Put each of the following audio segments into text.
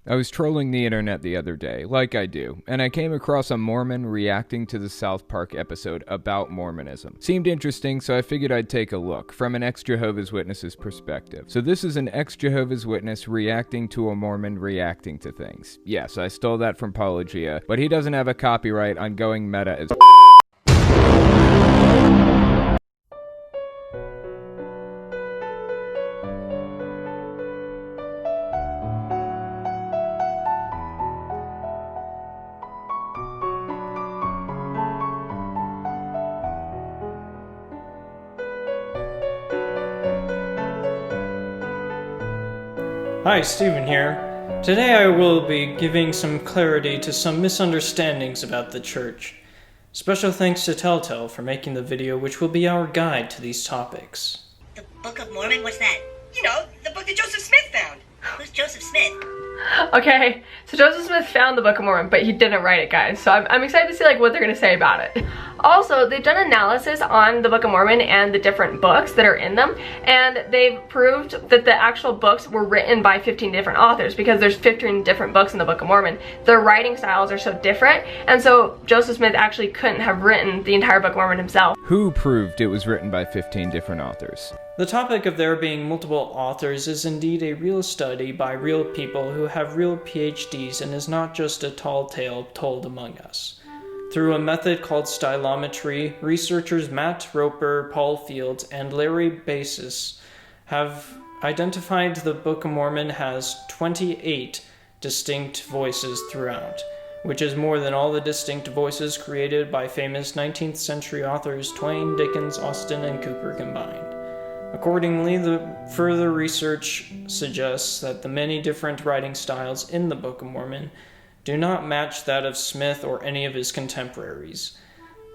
I was trolling the internet the other day, like I do, and I came across a Mormon reacting to the South Park episode about Mormonism. Seemed interesting, so I figured I'd take a look, from an ex-Jehovah's Witness's perspective. So this is an ex-Jehovah's Witness reacting to a Mormon reacting to things. Yes, I stole that from Paulogia, but he doesn't have a copyright on going meta as Hi, Steven here. Today I will be giving some clarity to some misunderstandings about the church. Special thanks to TellTale for making the video, which will be our guide to these topics. The Book of Mormon? What's that? You know, the book that Joseph Smith found. Who's Joseph Smith? Okay, so Joseph Smith found the Book of Mormon, but he didn't write it, guys. So I'm excited to see what they're gonna say about it. Also, they've done analysis on the Book of Mormon and the different books that are in them, and they've proved that the actual books were written by 15 different authors, because there's 15 different books in the Book of Mormon. Their writing styles are so different, and so Joseph Smith actually couldn't have written the entire Book of Mormon himself. Who proved it was written by 15 different authors? The topic of there being multiple authors is indeed a real study by real people who have real PhDs and is not just a tall tale told among us. Through a method called stylometry, researchers Matt Roper, Paul Fields, and Larry Basis have identified the Book of Mormon has 28 distinct voices throughout, which is more than all the distinct voices created by famous 19th century authors Twain, Dickens, Austen, and Cooper combined. Accordingly, the further research suggests that the many different writing styles in the Book of Mormon do not match that of Smith or any of his contemporaries.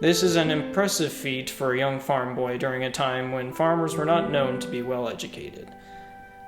This is an impressive feat for a young farm boy during a time when farmers were not known to be well educated.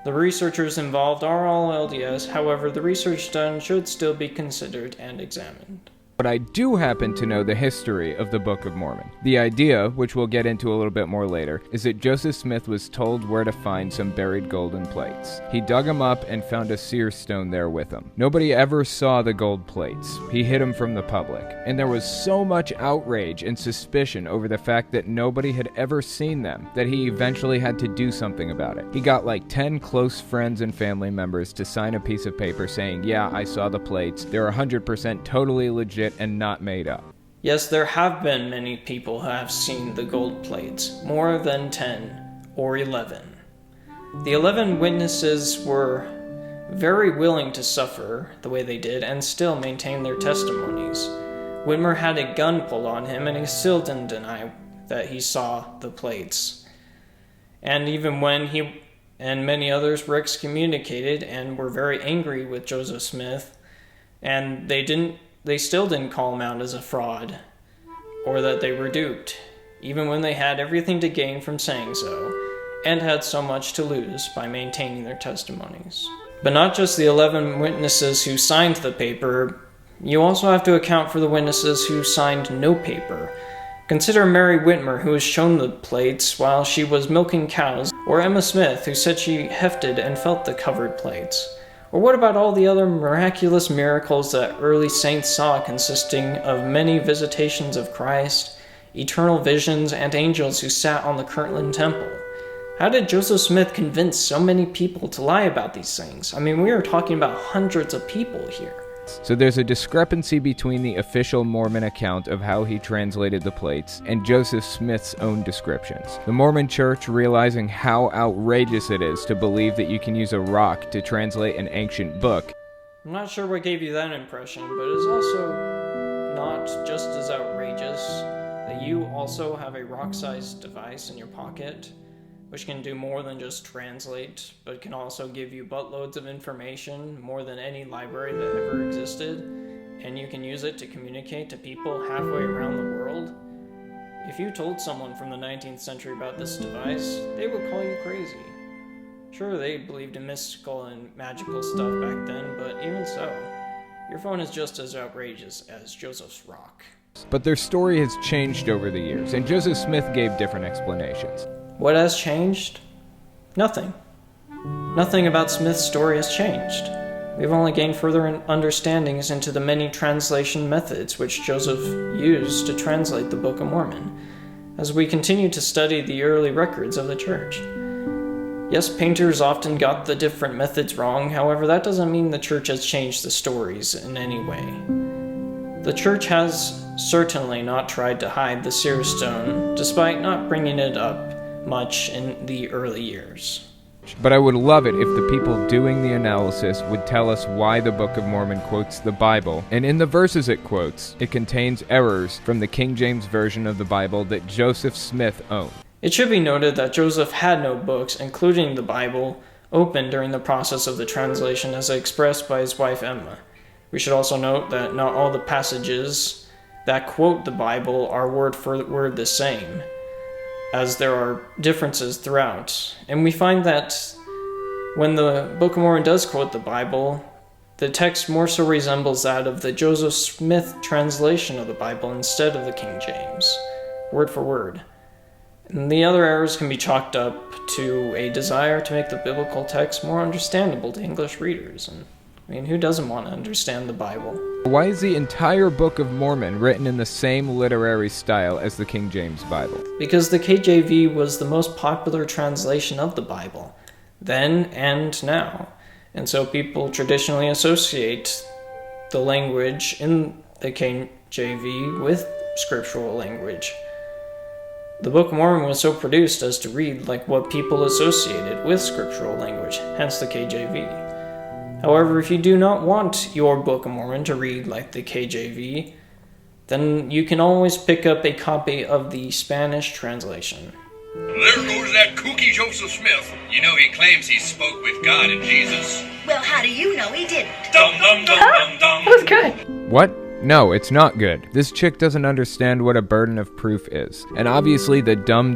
The researchers involved are all LDS, however, the research done should still be considered and examined. But I do happen to know the history of the Book of Mormon. The idea, which we'll get into a little bit more later, is that Joseph Smith was told where to find some buried golden plates. He dug them up and found a seer stone there with them. Nobody ever saw the gold plates. He hid them from the public. And there was so much outrage and suspicion over the fact that nobody had ever seen them that he eventually had to do something about it. He got like 10 close friends and family members to sign a piece of paper saying, yeah, I saw the plates. They're 100% totally legit and not made up. Yes, there have been many people who have seen the gold plates, more than 10 or 11. The 11 witnesses were very willing to suffer the way they did and still maintain their testimonies. Whitmer had a gun pulled on him and he still didn't deny that he saw the plates. And even when he and many others were excommunicated and were very angry with Joseph Smith, and they still didn't call him out as a fraud, or that they were duped, even when they had everything to gain from saying so, and had so much to lose by maintaining their testimonies. But not just the 11 witnesses who signed the paper, you also have to account for the witnesses who signed no paper. Consider Mary Whitmer, who was shown the plates while she was milking cows, or Emma Smith, who said she hefted and felt the covered plates. Or what about all the other miraculous miracles that early saints saw, consisting of many visitations of Christ, eternal visions, and angels who sat on the Kirtland Temple? How did Joseph Smith convince so many people to lie about these things? I mean, we are talking about hundreds of people here. So there's a discrepancy between the official Mormon account of how he translated the plates and Joseph Smith's own descriptions. The Mormon Church, realizing how outrageous it is to believe that you can use a rock to translate an ancient book. I'm not sure what gave you that impression, but it's also not just as outrageous that you also have a rock-sized device in your pocket, which can do more than just translate, but can also give you buttloads of information, more than any library that ever existed, and you can use it to communicate to people halfway around the world. If you told someone from the 19th century about this device, they would call you crazy. Sure, they believed in mystical and magical stuff back then, but even so, your phone is just as outrageous as Joseph's rock. But their story has changed over the years, and Joseph Smith gave different explanations. What has changed? Nothing. Nothing about Smith's story has changed. we've only gained further understandings into the many translation methods which Joseph used to translate the Book of Mormon, as we continue to study the early records of the church. Yes, painters often got the different methods wrong, however, that doesn't mean the church has changed the stories in any way. The church has certainly not tried to hide the seer stone, despite not bringing it up much in the early years. But I would love it if the people doing the analysis would tell us why the Book of Mormon quotes the Bible, and in the verses it quotes, it contains errors from the King James Version of the Bible that Joseph Smith owned. It should be noted that Joseph had no books, including the Bible, open during the process of the translation as expressed by his wife Emma. We should also note that not all the passages that quote the Bible are word for word the same, as there are differences throughout. And we find that when the Book of Mormon does quote the Bible, the text more so resembles that of the Joseph Smith translation of the Bible instead of the King James, word for word. And the other errors can be chalked up to a desire to make the biblical text more understandable to English readers. And I mean, who doesn't want to understand the Bible? Why is the entire Book of Mormon written in the same literary style as the King James Bible? Because the KJV was the most popular translation of the Bible, then and now. And so people traditionally associate the language in the KJV with scriptural language. The Book of Mormon was so produced as to read like what people associated with scriptural language, hence the KJV. However, if you do not want your Book of Mormon to read like the KJV, then you can always pick up a copy of the Spanish translation. There goes that kooky Joseph Smith. You know, he claims he spoke with God and Jesus. Well, how do you know he didn't? Dum dum dum dum dum. That was good. What? No, it's not good. This chick doesn't understand what a burden of proof is. And obviously the dumb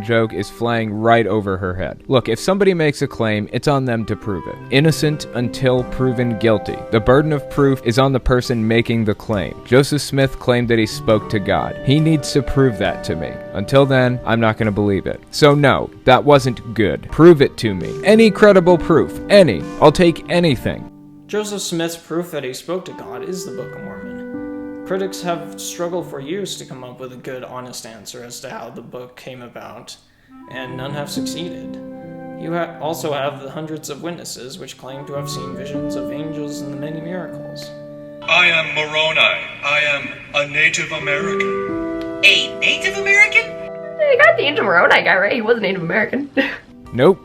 joke is flying right over her head. Look, if somebody makes a claim, it's on them to prove it. Innocent until proven guilty. The burden of proof is on the person making the claim. Joseph Smith claimed that he spoke to God. He needs to prove that to me. Until then, I'm not going to believe it. So no, that wasn't good. Prove it to me. Any credible proof. Any. I'll take anything. Joseph Smith's proof that he spoke to God is the Book of Mormon. Critics have struggled for years to come up with a good, honest answer as to how the book came about, and none have succeeded. You also have the hundreds of witnesses which claim to have seen visions of angels and the many miracles. I am Moroni. I am a Native American. A Native American? You got the Angel Moroni guy, right? He was a Native American. Nope,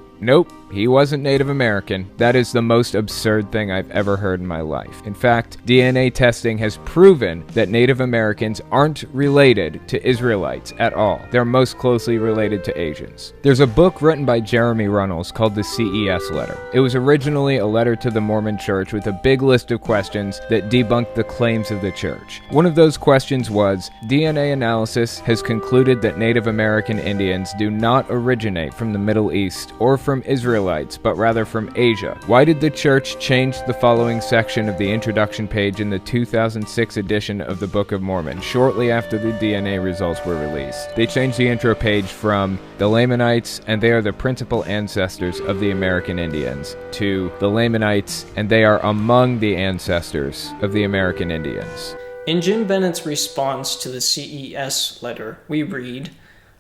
he wasn't Native American. That is the most absurd thing I've ever heard in my life. In fact, DNA testing has proven that Native Americans aren't related to Israelites at all. They're most closely related to Asians. There's a book written by Jeremy Runnels called the CES Letter. It was originally a letter to the Mormon Church with a big list of questions that debunked the claims of the church. One of those questions was, DNA analysis has concluded that Native American Indians do not originate from the Middle East or from Israelites, but rather from Asia. Why did the church change the following section of the introduction page in the 2006 edition of the Book of Mormon, shortly after the DNA results were released? They changed the intro page from the Lamanites, and they are the principal ancestors of the American Indians, to the Lamanites, and they are among the ancestors of the American Indians. In Jim Bennet's response to the CES letter, we read,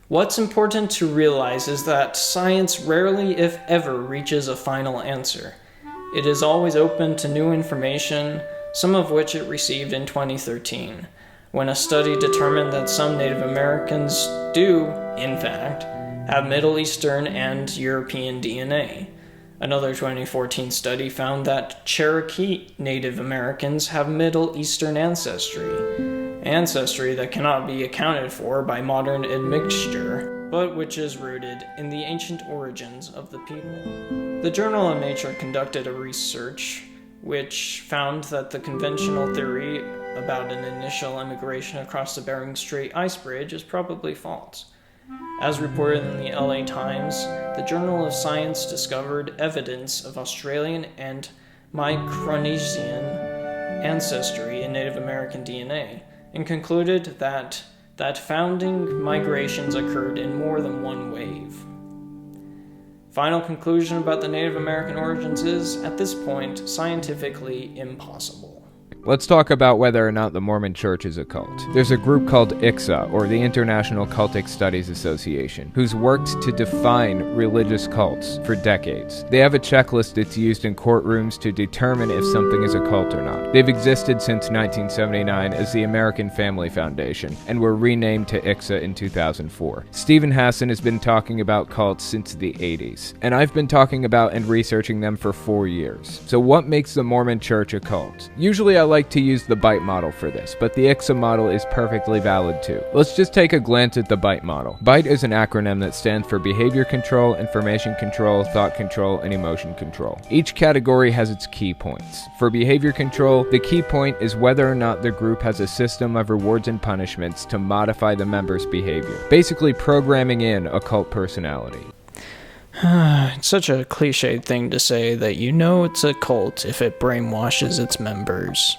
"What's important to realize is that science rarely, if ever, reaches a final answer. It is always open to new information, some of which it received in 2013, when a study determined that some Native Americans do, in fact, have Middle Eastern and European DNA. Another 2014 study found that Cherokee Native Americans have Middle Eastern ancestry that cannot be accounted for by modern admixture, but which is rooted in the ancient origins of the people." The Journal of Nature conducted a research which found that the conventional theory about an initial immigration across the Bering Strait ice bridge is probably false. As reported in the LA Times, the Journal of Science discovered evidence of Australian and Micronesian ancestry in Native American DNA, and concluded that founding migrations occurred in more than one wave. Final conclusion about the Native American origins is, at this point, scientifically impossible. Let's talk about whether or not the Mormon Church is a cult. There's a group called ICSA, or the International Cultic Studies Association, who's worked to define religious cults for decades. They have a checklist that's used in courtrooms to determine if something is a cult or not. They've existed since 1979 as the American Family Foundation, and were renamed to ICSA in 2004. Stephen Hassan has been talking about cults since the 80s, and I've been talking about and researching them for 4 years. So what makes the Mormon Church a cult? Usually I like to use the BITE model for this, but the ICSA model is perfectly valid too. Let's just take a glance at the BITE model. BITE is an acronym that stands for Behavior Control, Information Control, Thought Control, and Emotion Control. Each category has its key points. For behavior control, the key point is whether or not the group has a system of rewards and punishments to modify the members' behavior, basically programming in a cult personality. It's such a cliched thing to say that you know it's a cult if it brainwashes its members.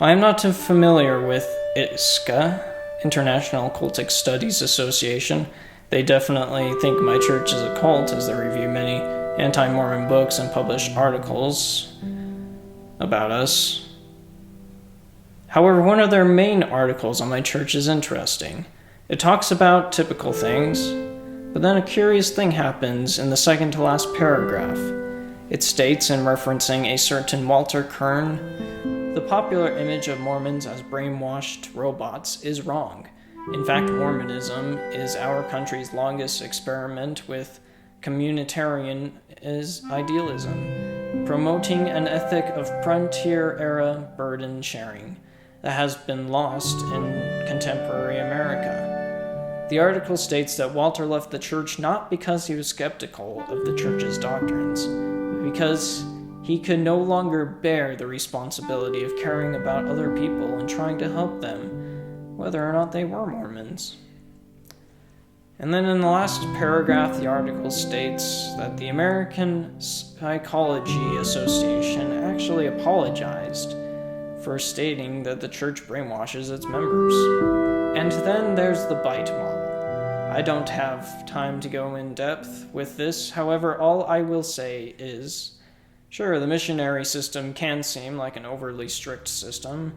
I am not too familiar with ICSA, International Cultic Studies Association. They definitely think my church is a cult as they review many anti-Mormon books and publish articles about us. However, one of their main articles on my church is interesting. It talks about typical things, but then a curious thing happens in the second to last paragraph. It states, in referencing a certain Walter Kern, the popular image of Mormons as brainwashed robots is wrong. In fact, Mormonism is our country's longest experiment with communitarian idealism, promoting an ethic of frontier-era burden sharing that has been lost in contemporary America. The article states that Walter left the church not because he was skeptical of the church's doctrines, but because he could no longer bear the responsibility of caring about other people and trying to help them, whether or not they were Mormons. And then in the last paragraph, the article states that the American Psychology Association actually apologized for stating that the church brainwashes its members. And then there's the BITE model. I don't have time to go in depth with this, however, all I will say is, sure, the missionary system can seem like an overly strict system.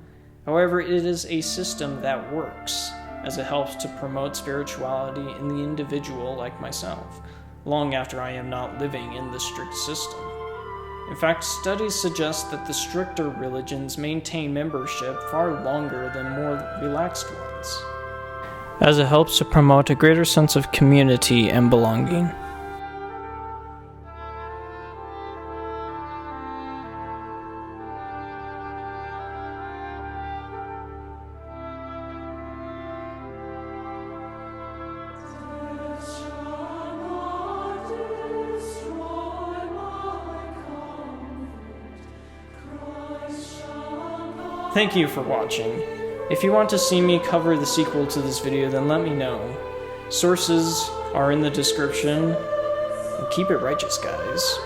However, it is a system that works, as it helps to promote spirituality in the individual like myself, long after I am not living in the strict system. In fact, studies suggest that the stricter religions maintain membership far longer than more relaxed ones, as it helps to promote a greater sense of community and belonging. Thank you for watching. If you want to see me cover the sequel to this video, then let me know. Sources are in the description. And keep it righteous, guys.